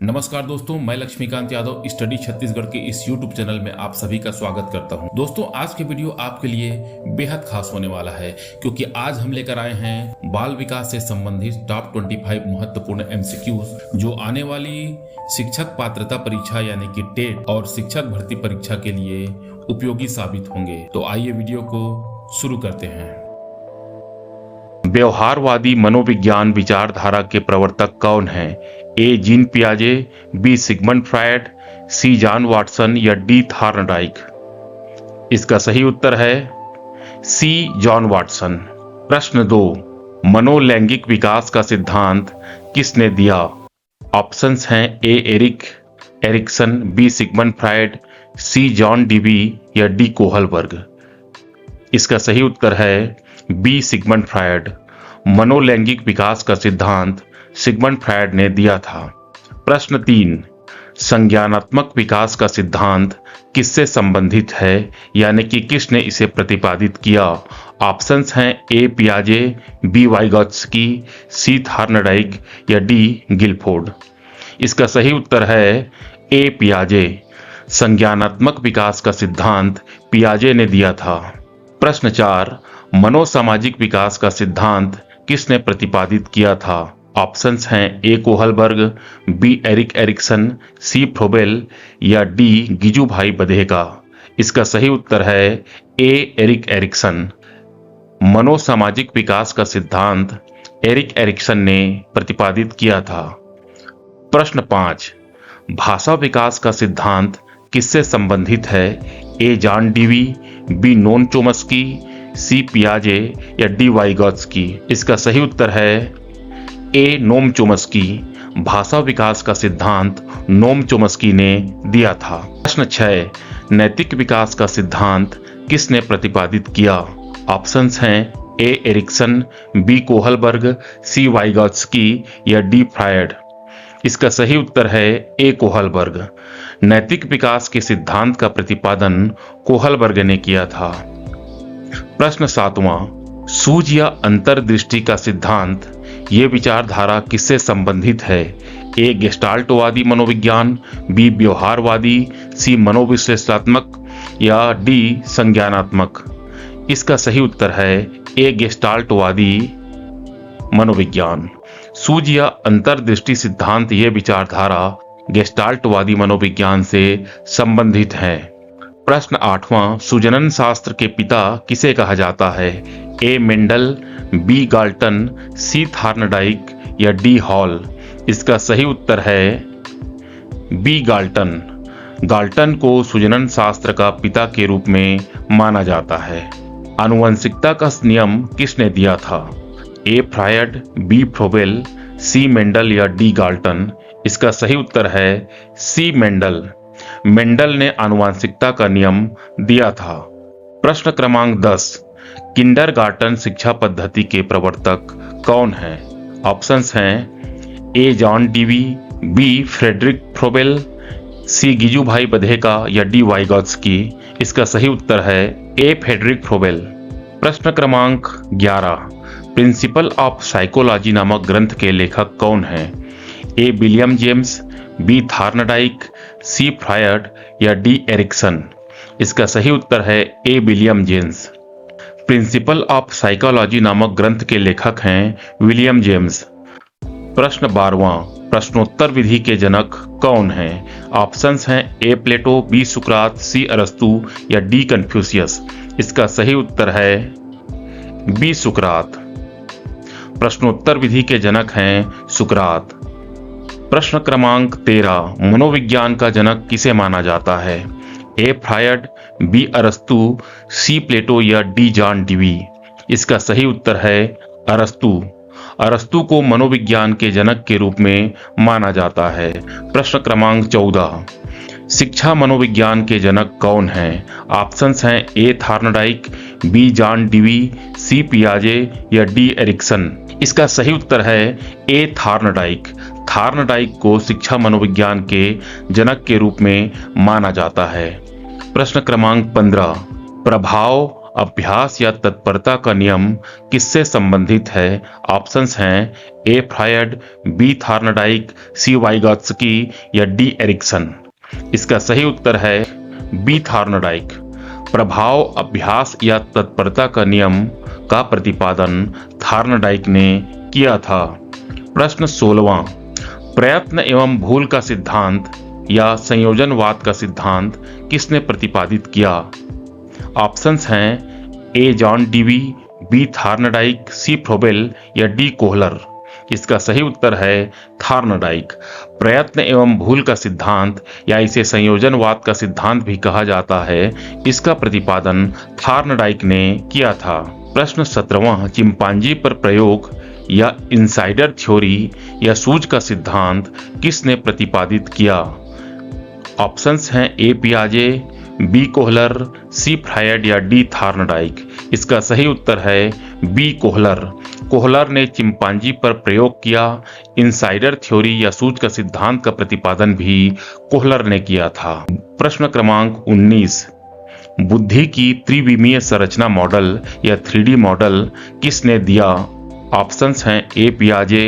नमस्कार दोस्तों, मैं लक्ष्मीकांत यादव स्टडी छत्तीसगढ़ के इस YouTube चैनल में आप सभी का स्वागत करता हूं। दोस्तों, आज के वीडियो आपके लिए बेहद खास होने वाला है क्योंकि आज हम लेकर आए हैं बाल विकास से संबंधित टॉप 25 महत्वपूर्ण MCQs जो आने वाली शिक्षक पात्रता परीक्षा यानी कि टेट और शिक्षक भर्ती परीक्षा के लिए उपयोगी साबित होंगे। तो आइए वीडियो को शुरू करते हैं। व्यवहारवादी मनोविज्ञान विचारधारा के प्रवर्तक कौन हैं? ए. जीन पियाजे, B. Sigmund Freud, C. John Watson या डी. थॉर्नडाइक। इसका सही उत्तर है सी. John Watson. प्रश्न 2, मनोलैंगिक विकास का सिद्धांत किसने दिया? ऑप्शंस हैं A. Erik Erikson, B. Sigmund Freud, C. John Dewey या डी. कोहलबर्ग। इसका सही उत्तर है बी. Sigmund Freud. मनोलैंगिक विकास का सिद्धांत सिगमंड फ्रायड ने दिया था। प्रश्न 3, संज्ञानात्मक विकास का सिद्धांत किससे संबंधित है यानी कि किसने इसे प्रतिपादित किया? ऑप्शंस हैं ए. पियाजे, बी. वाइगॉत्स्की, सी. थॉर्नडाइक या डी. गिलफोर्ड। इसका सही उत्तर है ए. पियाजे। संज्ञानात्मक विकास का सिद्धांत पियाजे ने दिया था। प्रश्न 4, मनोसामाजिक विकास का सिद्धांत किसने प्रतिपादित किया था? ऑप्शंस हैं A. Kohlberg, B. Erik Erikson, C. Froebel या डी. गिजुभाई बधेगा। इसका सही उत्तर है ए. Erik Ericsson. मनोसामाजिक विकास का सिद्धांत एरिक एरिक्सन ने प्रतिपादित किया था। प्रश्न 5, भाषा विकास का सिद्धांत किससे संबंधित है? A. John Dewey, B. Noam Chomsky, C. पियाजे या डी. वाइगॉत्स्की। इसका सही उत्तर है ए. नोम चोम्स्की। भाषा विकास का सिद्धांत नोम चोम्स्की ने दिया था। प्रश्न 6, नैतिक विकास का सिद्धांत किसने प्रतिपादित किया? ऑप्शंस हैं A. Erikson, B. Kohlberg, C. Vygotsky या डी. फ्रायड। इसका सही उत्तर है ए. कोहलबर्ग। नैतिक विकास के सिद्धांत का प्रतिपादन कोहलबर्ग ने किया था। प्रश्न 7वां, सूझ या अंतर्दृष्टि का सिद्धांत ये विचारधारा किससे संबंधित है? ए. गेस्टाल्टवादी मनोविज्ञान, बी. व्यवहारवादी, सी. मनोविश्लेषणात्मक या डी. संज्ञानात्मक। इसका सही उत्तर है ए. गेस्टाल्टवादी मनोविज्ञान। सूझ या अंतर्दृष्टि सिद्धांत ये विचारधारा गेस्टाल्टवादी मनोविज्ञान से संबंधित है। प्रश्न 8वां, सुजनन शास्त्र के पिता किसे कहा जाता है? A. Mendel, B. Galton, C. Thorndike या डी. हॉल। इसका सही उत्तर है बी. गाल्टन। गाल्टन को सुजनन शास्त्र का पिता के रूप में माना जाता है। आनुवंशिकता का नियम किसने दिया था? A. Freud, B. Froebel, C. Mendel या डी. गाल्टन। इसका सही उत्तर है सी. मेंडल। मेंडल ने आनुवंशिकता का नियम दिया था। प्रश्न क्रमांक 10, किंडरगार्टन शिक्षा पद्धति के प्रवर्तक कौन हैं? ऑप्शंस हैं A. John Dewey, B. Friedrich Froebel, C. Gijubhai Badheka या डी. वाइगॉत्स्की। इसका सही उत्तर है ए. Friedrich Froebel. प्रश्न क्रमांक 11, प्रिंसिपल ऑफ साइकोलॉजी नामक ग्रंथ के लेखक कौन हैं? A. William James, B. Thorndike, C. Freud या डी. एरिक्सन। इसका सही उत्तर है A. William James. Principle of psychology नामक ग्रंथ के लेखक हैं विलियम जेम्स। प्रश्न 12वां, प्रश्नोत्तर विधि के जनक कौन हैं? ऑप्शंस हैं ए. प्लेटो, बी. सुकरात, सी. अरस्तु या डी. कन्फ्यूशियस। इसका सही उत्तर है बी. सुकरात। प्रश्नोत्तर विधि के जनक हैं सुकरात। प्रश्न क्रमांक 13, मनोविज्ञान का जनक किसे माना जाता है? ए. Freud, B. अरस्तु, सी. प्लेटो या डी. John Dewey. इसका सही उत्तर है अरस्तु। अरस्तु को मनोविज्ञान के जनक के रूप में माना जाता है। प्रश्न क्रमांक 14, शिक्षा मनोविज्ञान के जनक कौन हैं? ऑप्शंस हैं A. Thorndike, B. John Dewey, C. पियाजे या डी. एरिक्सन। इसका सही उत्तर है ए. थॉर्नडाइक। थॉर्नडाइक को शिक्षा मनोविज्ञान के जनक के रूप में माना जाता है। प्रश्न क्रमांक 15, प्रभाव अभ्यास या तत्परता का नियम किससे संबंधित है? ऑप्शंस हैं ए फ्रायड, बी थार्नडाइक, सी वाइगॉत्स्की या डी एरिक्सन। इसका सही उत्तर है बी थार्नडाइक। प्रभाव, अभ्यास या तत्परता का नियम का प्रतिपादन थार्नडाइक ने किया था। प्रश्न 16वां, प्रयत्न एवं भूल का सिद्धांत या संयोजनवाद का सिद्धांत किसने प्रतिपादित किया? ऑप्शंस हैं A John Dewey, B Thorndike, C Froebel या डी कोहलर। इसका सही उत्तर है थार्नडाइक। प्रयत्न एवं भूल का सिद्धांत या इसे संयोजनवाद का सिद्धांत भी कहा जाता है, इसका प्रतिपादन थार्नडाइक ने किया था। प्रश्न 17वां, चिंपांजी पर प्रयोग या इनसाइडर थ्योरी या सूझ का सिद्धांत किसने प्रतिपादित किया? ऑप्शंस हैं ए पियाजे, बी कोहलर, सी फ्रायड या डी थार्नडाइक। इसका सही उत्तर है बी कोहलर। कोहलर ने चिंपांजी पर प्रयोग किया। इनसाइडर थ्योरी या सूझ का सिद्धांत का प्रतिपादन भी कोहलर ने किया था। प्रश्न क्रमांक 19, बुद्धि की त्रिविमीय संरचना मॉडल या 3D मॉडल किसने दिया? ऑप्शंस हैं ए पियाजे,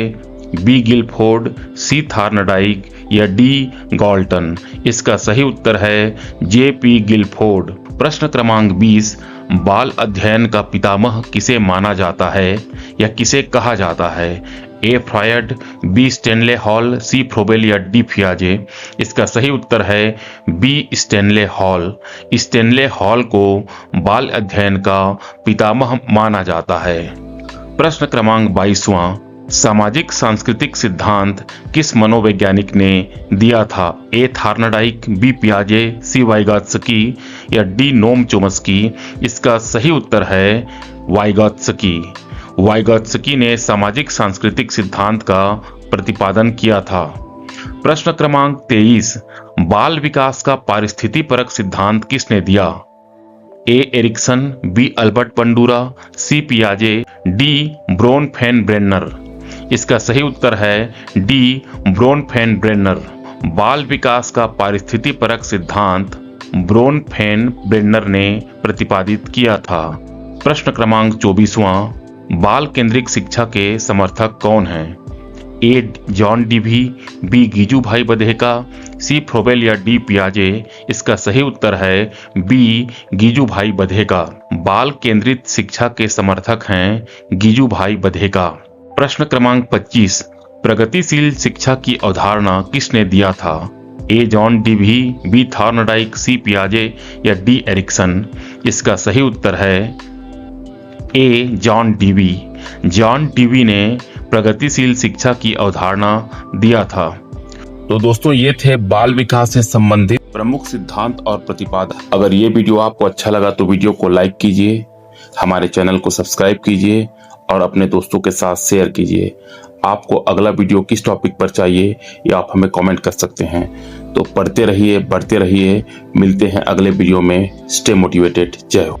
बी गिलफोर्ड, सी थार्नडाइक या डी गॉल्टन। इसका सही उत्तर है जे पी गिलफोर्ड। प्रश्न क्रमांक 20, बाल अध्ययन का पितामह किसे माना जाता है या किसे कहा जाता है? A Freud, B Stanley Hall, C Froebel या डी पियाजे। इसका सही उत्तर है B Stanley Hall. Stanley Hall को बाल अध्ययन का पितामह माना जाता है। प्रश्न क्रमांक 22वां, सामाजिक सांस्कृतिक सिद्धांत किस मनोवैज्ञानिक ने दिया था? ए थार्नडाइक, बी पियाजे, सी वाइगॉत्स्की या डी नोम चोम्स्की। इसका सही उत्तर है वाइगॉत्स्की। वाइगॉत्स्की ने सामाजिक सांस्कृतिक सिद्धांत का प्रतिपादन किया था। प्रश्न क्रमांक 23, बाल विकास का पारिस्थितिपरक सिद्धांत किसने दिया? ए एरिक्सन, बी अल्बर्ट बंडूरा, सी पियाजे, डी ब्रोनफेनब्रेनर। इसका सही उत्तर है डी ब्रोनफेनब्रेनर। बाल विकास का पारिस्थितिपरक सिद्धांत ब्रोनफेनब्रेनर ने प्रतिपादित किया था। प्रश्न क्रमांक 24वां, बाल केंद्रिक शिक्षा के समर्थक कौन हैं? A John Dewey, B गीजूभाई Badheka, C Froebel या डी पियाजे। इसका सही उत्तर है बी गीजूभाई बधेका। बाल केंद्रित शिक्षा के समर्थक हैं गीजूभाई बधेका। प्रश्न क्रमांक 25, प्रगतिशील शिक्षा की अवधारणा किसने दिया था? ए जॉन डीवी, बी थार्नडाइक, सी पियाजे या डी एरिक्सन। इसका सही उत्तर है A John DV. John Dewey ने प्रगतिशील शिक्षा की अवधारणा दिया था। तो दोस्तों, ये थे बाल विकास से संबंधित प्रमुख सिद्धांत और प्रतिपादन। अगर ये वीडियो आपको अच्छा लगा तो वीडियो को लाइक कीजिए, हमारे चैनल को सब्सक्राइब कीजिए और अपने दोस्तों के साथ शेयर कीजिए। आपको अगला वीडियो किस टॉपिक पर चाहिए ये आप हमें कमेंट कर सकते हैं। तो पढ़ते रहिए, बढ़ते रहिए। मिलते हैं अगले वीडियो में। Stay motivated. जय हो।